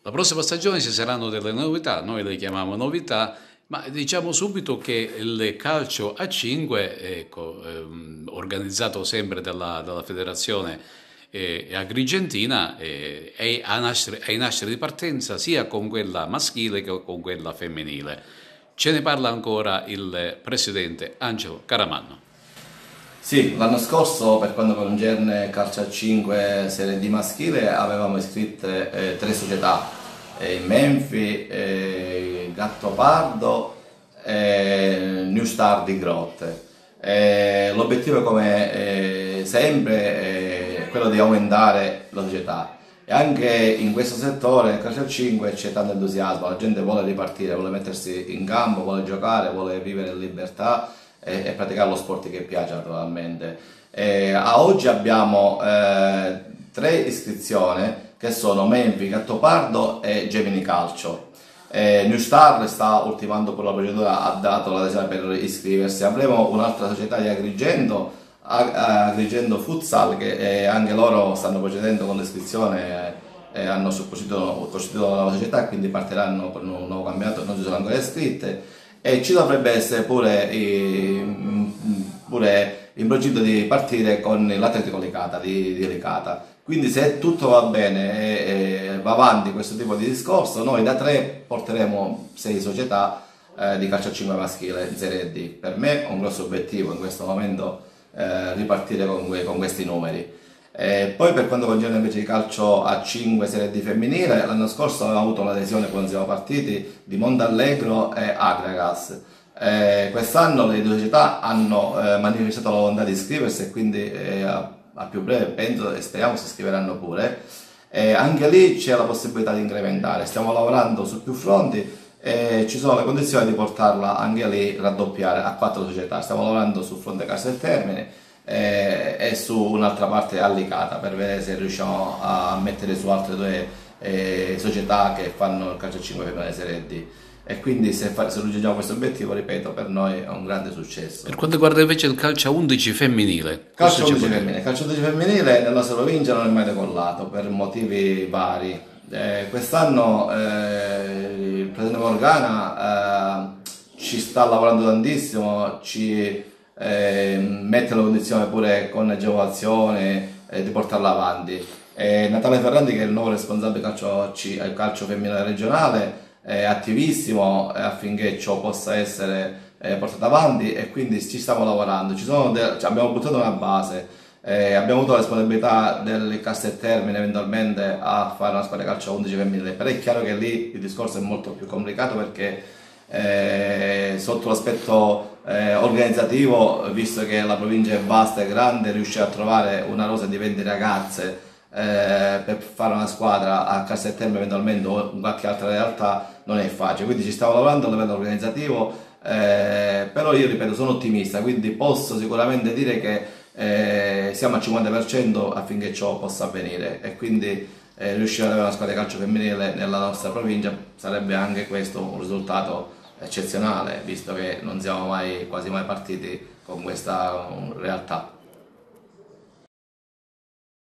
La prossima stagione ci saranno delle novità, noi le chiamiamo novità, ma diciamo subito che il calcio a 5, ecco, organizzato sempre dalla Federazione Agrigentina, è in nascere di partenza sia con quella maschile che con quella femminile. Ce ne parla ancora il presidente Angelo Caramanno. Sì, l'anno scorso per quanto concerne Calcio a 5 Serie D maschile avevamo iscritte tre società, Menfi, Gattopardo e New Star di Grotte. L'obiettivo come sempre è quello di aumentare la società e anche in questo settore nel Calcio a 5 c'è tanto entusiasmo, la gente vuole ripartire, vuole mettersi in campo, vuole giocare, vuole vivere in libertà e praticare lo sport che piace naturalmente. A oggi abbiamo tre iscrizioni che sono Menfi, Gattopardo e Gemini Calcio. New Star sta ultimando per la procedura, ha dato l'adesione per iscriversi. Avremo un'altra società di Agrigento, Agrigento Futsal, che anche loro stanno procedendo con l'iscrizione e hanno costituito una nuova società e quindi partiranno con un nuovo campionato, non si sono ancora iscritte. E ci dovrebbe essere pure in progetto di partire con l'Atletico Licata di Licata. Quindi se tutto va bene e va avanti questo tipo di discorso, noi da 3 porteremo 6 società di calcio a 5 maschile in Serie D. Per me è un grosso obiettivo in questo momento ripartire con questi numeri. Poi per quanto concerne invece il calcio a 5 Serie D femminile, l'anno scorso avevamo avuto l'adesione quando siamo partiti di Montallegro e Agragas. Quest'anno le due società hanno manifestato la volontà di iscriversi e quindi a più breve penso e speriamo si iscriveranno pure. Anche lì c'è la possibilità di incrementare, stiamo lavorando su più fronti e ci sono le condizioni di portarla anche lì raddoppiare a 4 società. Stiamo lavorando sul fronte Casa del Termine e su un'altra parte allicata per vedere se riusciamo a mettere su altre 2 società che fanno il calcio a 5 femminile Serie D. E quindi se raggiungiamo questo obiettivo, ripeto, per noi è un grande successo. Per quanto riguarda invece il calcio a 11 femminile, Calcio 11 femminile. Calcio 11 femminile nella nostra provincia non è mai decollato per motivi vari. Quest'anno il presidente Morgana ci sta lavorando tantissimo, ci mette la condizione pure con agevolazione di portarla avanti. Natale Ferrandi, che è il nuovo responsabile calcio femminile regionale, è attivissimo affinché ciò possa essere portato avanti e quindi ci stiamo lavorando. Abbiamo buttato una base, abbiamo avuto la disponibilità del Castel Termine eventualmente a fare una squadra calcio a 11 femminile, però è chiaro che lì il discorso è molto più complicato perché sotto l'aspetto organizzativo, visto che la provincia è vasta e grande, riuscire a trovare una rosa di 20 ragazze per fare una squadra a Castel Termine eventualmente o in qualche altra realtà non è facile, quindi ci stiamo lavorando a livello organizzativo, però io ripeto sono ottimista, quindi posso sicuramente dire che siamo al 50% affinché ciò possa avvenire e quindi riuscire ad avere una squadra di calcio femminile nella nostra provincia sarebbe anche questo un risultato eccezionale, visto che non siamo quasi mai partiti con questa realtà.